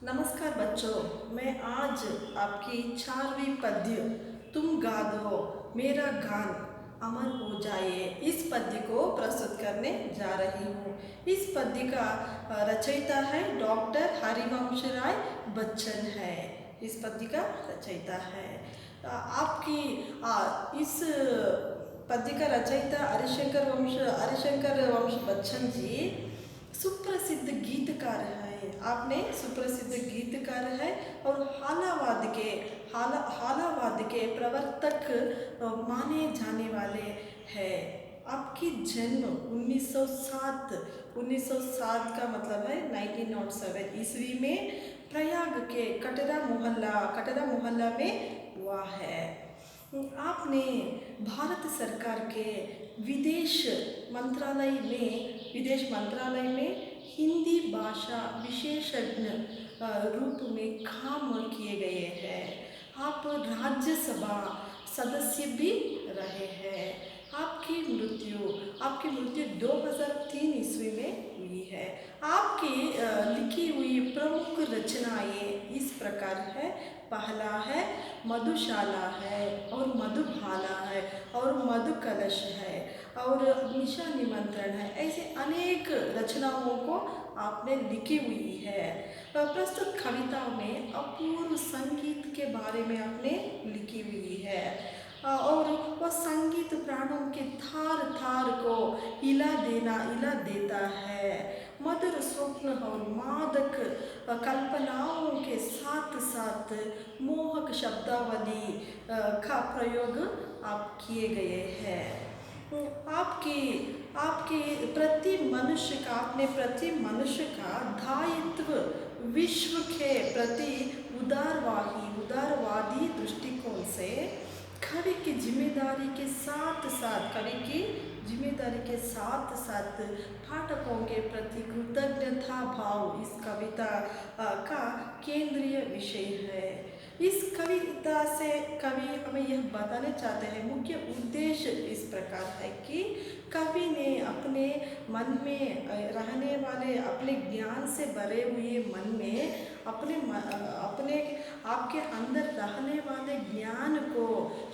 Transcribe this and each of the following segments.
नमस्कार बच्चों, मैं आज आपकी 4वीं पद्य तुम गा दो मेरा गान अमर हो जाए इस पद्य को प्रस्तुत करने जा रही हूँ। इस पद्य का रचयिता है डॉक्टर हरिवंश राय बच्चन है। इस पद्य का रचयिता है इस पद्य का रचयिता हरिशंकर वंश बच्चन जी सुप्रसिद्ध गीतकार है। आपने सुप्रसिद्ध गीतकार है और हालावाद के प्रवर्तक माने जाने वाले हैं। आपकी जन्म 1907 का मतलब है 1907 ईस्वी में प्रयाग के कटरा मोहल्ला में हुआ है। आपने भारत सरकार के विदेश मंत्रालय में हिंदी भाषा विशेषज्ञ रूप में काम किए गए हैं। आप राज्यसभा सदस्य भी रहे हैं। आपकी मृत्यु 2003 ईस्वी में हुई है। आपकी लिखी हुई प्रमुख रचनाएं इस प्रकार है। पहला है मधुशाला है और मधुबाला है और मधुकलश है और निशा निमंत्रण है। ऐसे अनेक रचनाओं को आपने लिखी हुई है। प्रस्तुत कविताओं में अपूर्व संगीत के बारे में आपने लिखी हुई है और वह संगीत प्राणों के थार थार को हिला देता है। मधुर स्वप्न और मादक कल्पनाओं के साथ साथ मोहक शब्दावली का प्रयोग आप किए गए हैं। आपके प्रति मनुष्य का दायित्व विश्व के प्रति उदारवादी दृष्टिकोण से कवि की जिम्मेदारी के साथ साथ पाठकों के प्रति कृतज्ञता भाव इस कविता का केंद्रीय विषय है। इस कविता से कवि हमें यह बताना चाहते हैं, मुख्य उद्देश्य इस प्रकार है कि कवि ने अपने मन में रहने वाले अपने ज्ञान से भरे हुए मन में अपने आपके अंदर रहने वाले ज्ञान को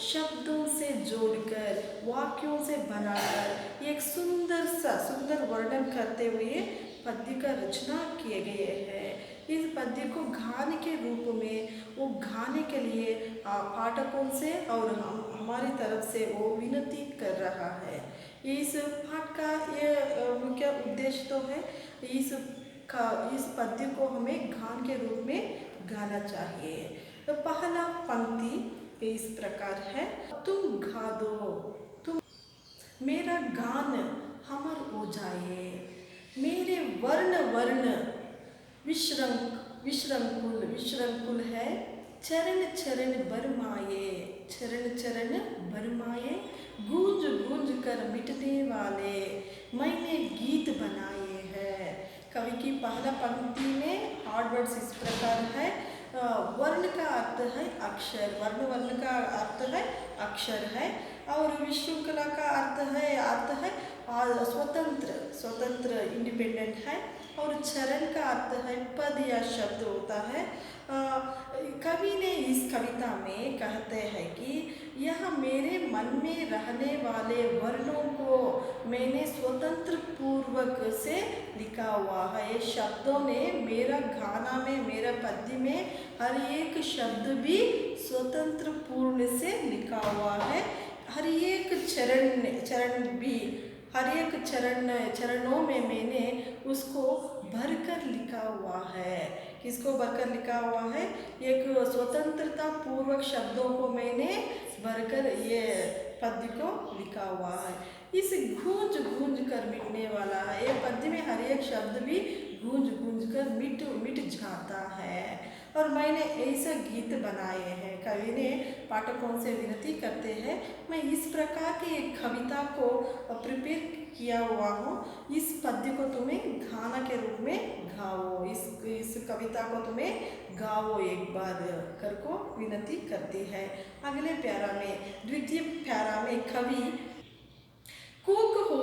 शब्दों से जोड़कर वाक्यों से बनाकर एक सुंदर वर्णन करते हुए पद्य का रचना किए गए हैं। इस पद्य को गाने के रूप में वो गाने के लिए पाठकों से और हमारी तरफ से वो विनती कर रहा है। इस पाठ का ये मुख्य उद्देश्य तो है इस पद्य को हमें गान के रूप में गाना चाहिए। तो पहला पंक्ति इस प्रकार है, तुम गा दो तुम मेरा गान हमर हो जाए, मेरे वर्ण विश्रंकुल है, चरण चरण बरमाए, गूंज कर मिटने वाले मैंने गीत बनाए हैं। कवि की पहला पंक्ति में हार्ड वर्ड्स इस प्रकार है। वर्ण का अर्थ है अक्षर, वर्ण का अर्थ है अक्षर है और विशृंखला का अर्थ है स्वतंत्र इंडिपेंडेंट है और चरण का अर्थ है पद या शब्द होता है। कवि ने इस कविता में कहते हैं कि यह मेरे मन में रहने वाले वर्णों को मैंने स्वतंत्र पूर्वक से लिखा हुआ है। ये शब्दों ने मेरा गाना में मेरा पद्य में हर एक शब्द भी स्वतंत्र पूर्ण से लिखा हुआ है। हर एक चरणों में मैंने उसको भरकर लिखा हुआ है। किसको भरकर लिखा हुआ है? एक स्वतंत्रता पूर्वक शब्दों को मैंने भरकर ये पद्य को लिखा हुआ है। इस गूंज कर मिटने वाला है। ये पद्य में हर एक शब्द भी गूंज कर मिट जाता है और मैंने ऐसा गीत बनाए हैं। कवि ने पाठकों से विनती करते हैं, मैं इस प्रकार की एक कविता को प्रिपेयर किया हुआ हूँ। इस पद्य को तुम्हें गाना के रूप में गाओ, इस कविता को तुम्हें गाओ एक बार कर को विनती करती है। अगले प्यारा में द्वितीय प्यारा में कवि कूक हो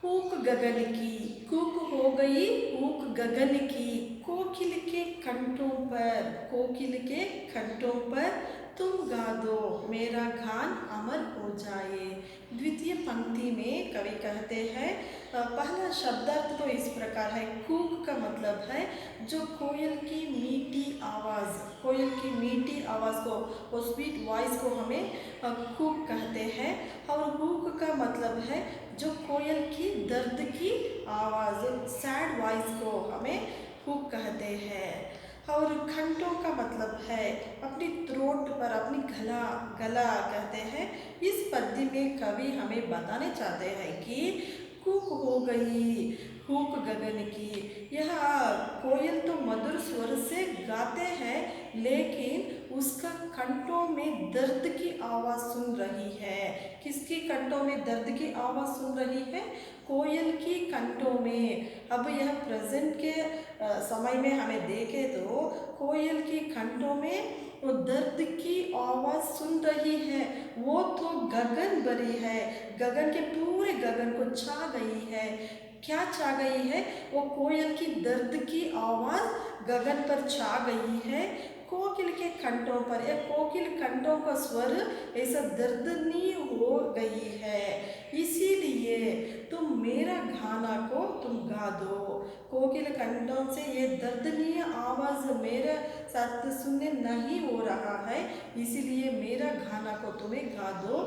ऊक गगन की, कूक हो गई ऊक गगन की, कोकिल के कंठों पर, कोकिल के कंठों पर तुम गा दो मेरा गान अमर हो जाए। द्वितीय पंक्ति में कवि कहते हैं, पहला शब्दार्थ तो इस प्रकार है। कूक का मतलब है जो कोयल की मीठी आवाज़, कोयल की मीठी आवाज़ को, वो स्वीट वॉइस को हमें कूक कहते हैं। और हुक का मतलब है जो कोयल की दर्द की आवाज़, सैड वॉइस को हमें हुक कहते हैं। और खंटों का मतलब है अपनी थ्रोट पर, अपनी गला, गला कहते हैं। इस पद्य में कवि हमें बताने चाहते हैं कि कूक हो गई हुक गगन की। यह कोयल तो मधुर स्वर से गाते हैं, लेकिन उसका कंठों में दर्द की आवाज़ सुन रही है। किसकी कंठों में दर्द की आवाज़ सुन रही है? कोयल की कंठों में। अब यह प्रेजेंट के समय में हमें देखें तो कोयल की कंठों में वो दर्द की आवाज़ सुन रही है। वो तो गगन भरी है, गगन के पूरे गगन को छा गई है। क्या छा गई है? वो कोयल की दर्द की आवाज़ गगन पर छा गई है। कोकिल के कंठों पर, या कोकिल कंठों का स्वर ऐसा दर्दनी हो गई है, इसीलिए तुम मेरा गाना को तुम गा दो। कोकिल कंठों से ये दर्दनीय आवाज़ मेरे साथ सुनने नहीं हो रहा है, इसीलिए मेरा गाना को तुम्हें गा दो,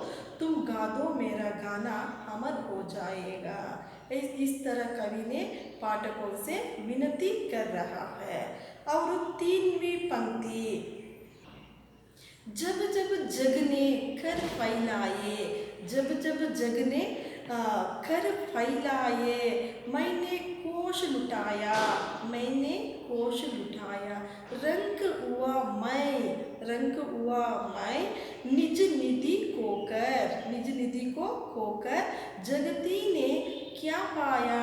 तुम गा दो मेरा गाना अमर हो जाएगा। इस तरह कवि ने पाठकों से विनती कर रहा है। और तीनवीं पंक्ति, जब जब जग ने कर फैलाए, जब जब जग ने कर फैलाए, मैंने कोश लुटाया, मैंने कोश लुटाया, रंग हुआ मैं, रंग हुआ मैं, निज निधि को कर, निज निधि को खोकर, जगती ने क्या पाया,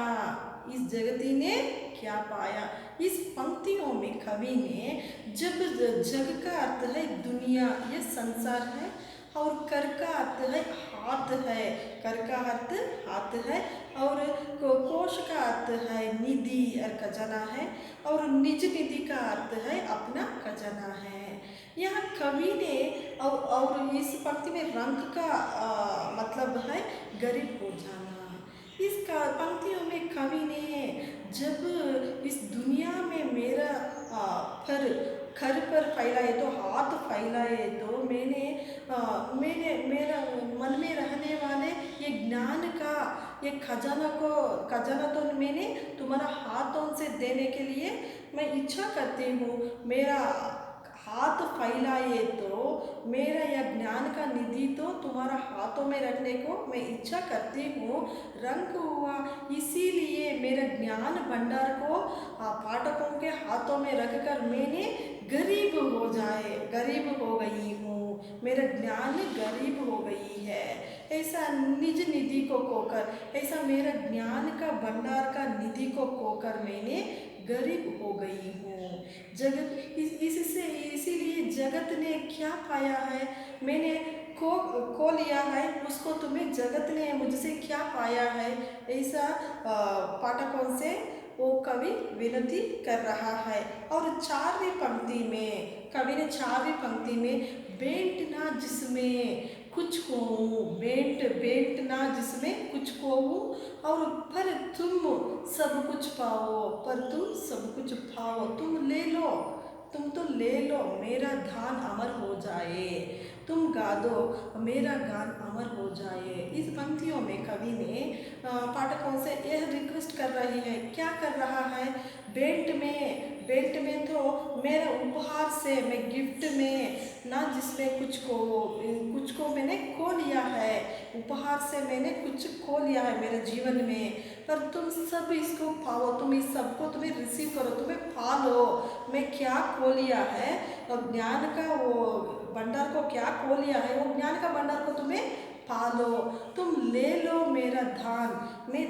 इस जगती ने क्या पाया। इस पंक्तियों में कवि ने जब, जग का अर्थ है दुनिया, ये संसार है, और कर का अर्थ है हाथ है, कर का अर्थ हाथ है, और कोश का अर्थ है निधि और खजाना है, और निज निधि का अर्थ है अपना खजाना है। यहाँ कवि ने और इस पंक्ति में रंग का मतलब है गरीब हो जाना। इस पंक्तियों में कवि ने जब इस दुनिया में मेरा पर घर पर फैलाए तो हाथ फैलाए, तो मैंने मेरा मन में रहने वाले ये ज्ञान का ये खजाना तो मैंने तुम्हारा हाथों से देने के लिए मैं इच्छा करती हूँ। मेरा हाथ फैलाए तो मेरा यह ज्ञान का निधि तो तुम्हारा हाथों में रखने को मैं इच्छा करती हूँ। रंग हुआ, इसीलिए मेरा ज्ञान भंडार को पाठकों के हाथों में रखकर मैंने गरीब हो गई हूँ, मेरा ज्ञान गरीब हो गई है। ऐसा निज निधि को खोकर, ऐसा मेरा ज्ञान का भंडार का निधि को खोकर मैंने गरीब हो गई हूँ। जगत इससे, इसीलिए जगत ने क्या पाया है, मैंने खो लिया है उसको, तुम्हें जगत ने मुझसे क्या पाया है, ऐसा पाठकों से वो कवि विनती कर रहा है। और चारवीं पंक्ति में कवि ने, चारवीं पंक्ति में, बेंट ना जिसमें कुछ कहूँ, बेंट ना जिसमें कुछ कहूँ, और पर तुम सब कुछ पाओ, पर तुम सब कुछ पाओ, तुम ले लो, तुम तो ले लो, मेरा धान अमर हो जाए, तुम गा दो मेरा गान अमर हो जाए। इस पंक्तियों में कवि ने पाठकों से यह रिक्वेस्ट कर रही है, क्या कर रहा है, बेल्ट में तो मेरा उपहार से, मैं गिफ्ट में ना जिसमें कुछ को मैंने खो लिया है, उपहार से मैंने कुछ खो लिया है मेरे जीवन में, पर तुम सब इसको पाओ, तुम इस सबको तुम्हें रिसीव करो, तुम्हें पालो। मैं क्या खो लिया है, और ज्ञान का वो भंडार को क्या खो लिया है, वो ज्ञान का भंडार को तुम्हें पालो, तुम ले लो मेरा धान, मैं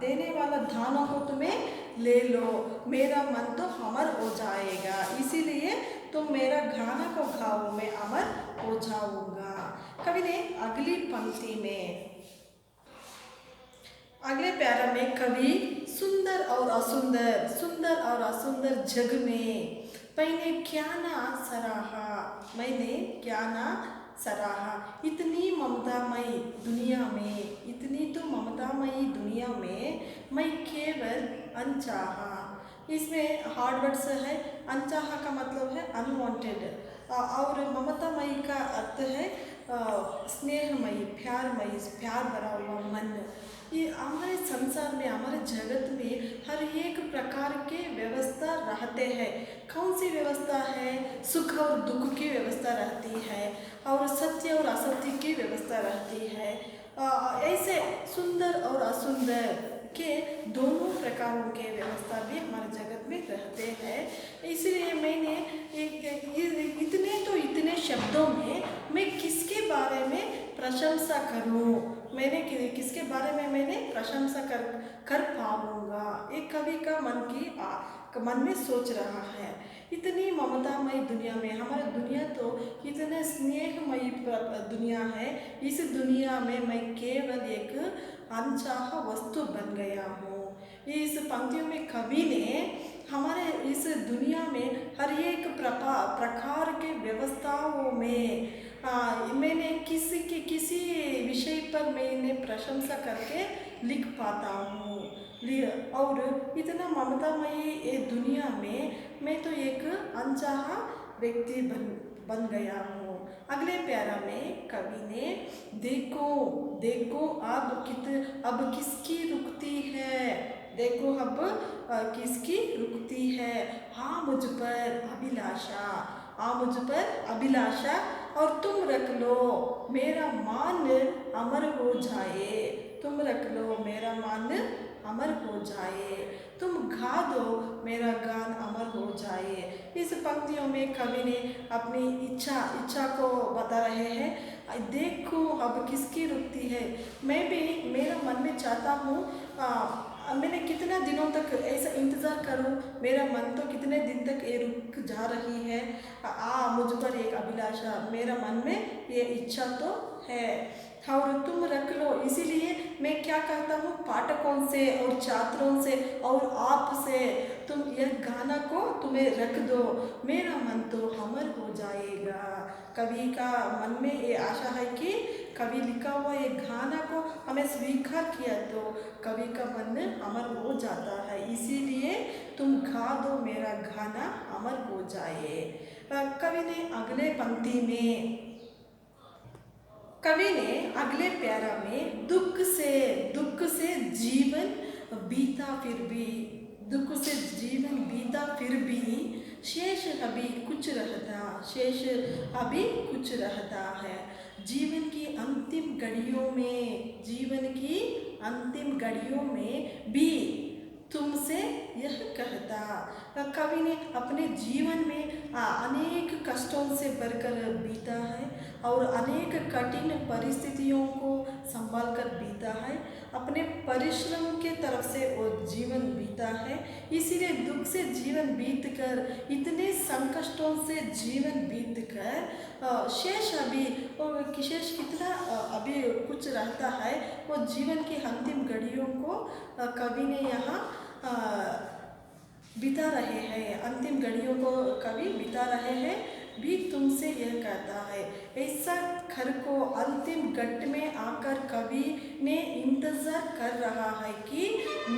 देने वाला धानों को तुम्हें ले लो, मेरा मन तो अमर हो जाएगा, इसीलिए तुम मेरा गाना को गाओ, मैं अमर हो जाऊंगा। कवि ने अगली पंक्ति में अगले प्यारा में कवि सुंदर और असुंदर, सुंदर और असुंदर जग में मैंने क्या ना सराहा, मैंने क्या ना सराहा। इतनी ममतामयी दुनिया में, इतनी तो ममतामयी दुनिया में मैं केवल अनचाहा। इसमें हार्ड वर्ड्स है। अनचाहा का मतलब है अनवांटेड, और ममतामयी का अर्थ है स्नेहमयी, प्यारमयी, प्यार भरा हुआ मन। ये हमारे संसार में, हमारे जगत में हर एक प्रकार के व्यवस्था रहते हैं। कौन सी व्यवस्था है? सुख और दुख की व्यवस्था रहती है, और सत्य और असत्य की व्यवस्था रहती है। ऐसे सुंदर और असुंदर के दोनों प्रकारों के व्यवस्था भी हमारे जगत में रहते हैं। इसलिए मैंने इतने शब्दों में मैं किसके बारे में प्रशंसा करूं, मैंने किसके बारे में मैंने प्रशंसा कर पाऊंगा, एक कवि का मन में सोच रहा है। इतनी ममतामयी दुनिया में, हमारी दुनिया तो इतने स्नेहमयी दुनिया है। इस दुनिया में मैं केवल एक अनचाहा वस्तु बन गया हूँ। इस पंक्तियों में कवि ने हमारे इस दुनिया में हर एक प्रकार के व्यवस्थाओं में मैंने किसी विषय पर मैंने प्रशंसा करके लिख पाता हूँ। और इतना ममतामयी ये दुनिया में मैं तो एक अनचाहा व्यक्ति बन गया हूँ। अगले प्यारा में कवि ने देखो देखो अब किसकी रुकती है, देखो अब किसकी रुकती है। हाँ मुझ पर अभिलाषा, हाँ मुझ पर अभिलाषा, और तुम रख लो मेरा मान अमर हो जाए, तुम रख लो मेरा मान अमर हो जाए, तुम गा दो मेरा गान अमर हो जाए। इस पंक्तियों में कवि ने अपनी इच्छा को बता रहे हैं। देखो अब किसकी रुकती है। मैं भी मेरा मन में चाहता हूँ मैंने कितना दिनों तक ऐसा इंतज़ार करूं, मेरा मन तो कितने दिन तक ये रुक जा रही है। मुझ पर एक अभिलाषा, मेरा मन में ये इच्छा तो है, और तुम रख लो। इसीलिए मैं क्या कहता हूँ पाठकों से और छात्रों से और आप से, तुम यह गाना को तुम्हें रख दो, मेरा मन तो अमर हो जाएगा। कवि का मन में ये आशा है कि कवि लिखा हुआ ये गाना को हमें स्वीकार किया तो कवि का मन अमर हो जाता है। इसीलिए तुम गा दो मेरा गाना अमर हो जाए। कवि ने अगले प्यारा में दुख से जीवन बीता फिर भी, दुख से जीवन बीता फिर भी शेष अभी कुछ रहता, शेष अभी कुछ रहता है। जीवन की अंतिम घड़ियों में भी तुमसे यह कहता। कवि ने अपने जीवन में अनेक कष्टों से भरकर बीता है, और अनेक कठिन परिस्थितियों को संभाल कर बीता है, अपने परिश्रम के तरफ से वो जीवन बीता है। इसीलिए दुख से जीवन बीतकर, इतने संकष्टों से जीवन बीतकर शेष कितना अभी कुछ रहता है, वो जीवन की अंतिम घड़ियों को कवि ने यहाँ बिता रहे हैं, अंतिम घड़ियों को कवि बिता रहे हैं भी तुमसे यह कहता है। ऐसा घर को अंतिम घट में आकर कवि ने इंतजार कर रहा है कि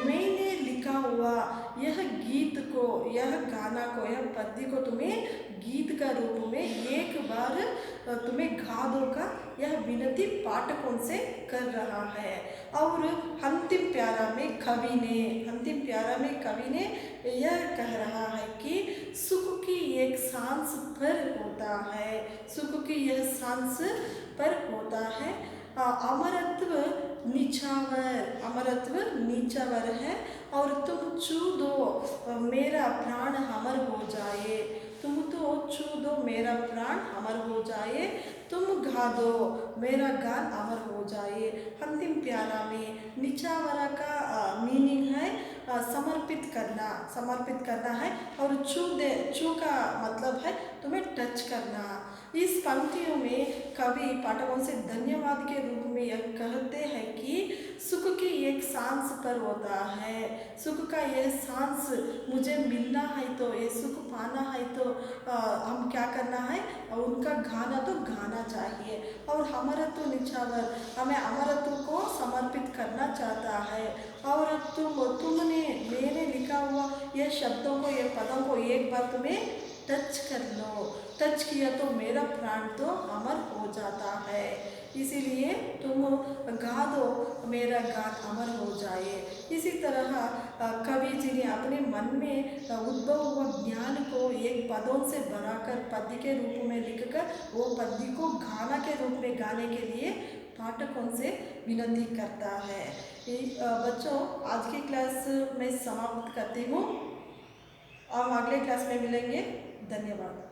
मैंने लिखा हुआ यह गीत को, यह गाना को, यह पद्य को तुम्हें गीत का रूप में एक बार तुम्हें गा दो का यह विनती पाठकों से कर रहा है। और अंतिम प्यारा में कवि ने यह कह रहा है कि सुख की एक सांस पर होता है, सुख की यह सांस पर होता है। अमरत्व निछावर है, और तुम छू दो मेरा प्राण अमर हो जाए, तुम तो छू दो मेरा प्राण अमर हो जाए, तुम गा दो मेरा गान अमर हो जाए। अंतिम प्यारा में निछावरा का मीनिंग है समर्पित करना है, और छू का मतलब है तुम्हें टच करना। इस पंक्तियों में कवि पाठकों से धन्यवाद के रूप में यह कहते हैं कि सुख की एक सांस पर होता है। सुख का ये सांस मुझे मिलना है तो, ये सुख पाना है तो हम क्या करना है, उनका गाना तो गाना चाहिए। और अमरत्व निछावर हमें अमरत्व को समर्पित करना चाहता है। और तुमने मैंने लिखा हुआ ये शब्दों को, ये पदों को एक बार तुम्हें टच कर लो। टच किया तो मेरा प्राण तो अमर हो जाता है। इसीलिए तुम गा दो, मेरा गान अमर हो जाए। इसी तरह कवि जी ने अपने मन में उद्भव हुआ ज्ञान को एक पदों से भराकर पद्य के रूप में लिखकर वो पद्य को गाना के रूप में गाने के लिए पाठकों से विनती करता है। बच्चों, आज की क्लास में समाप्त करती हूँ। हम अगले क्लास में मिलेंगे। धन्यवाद।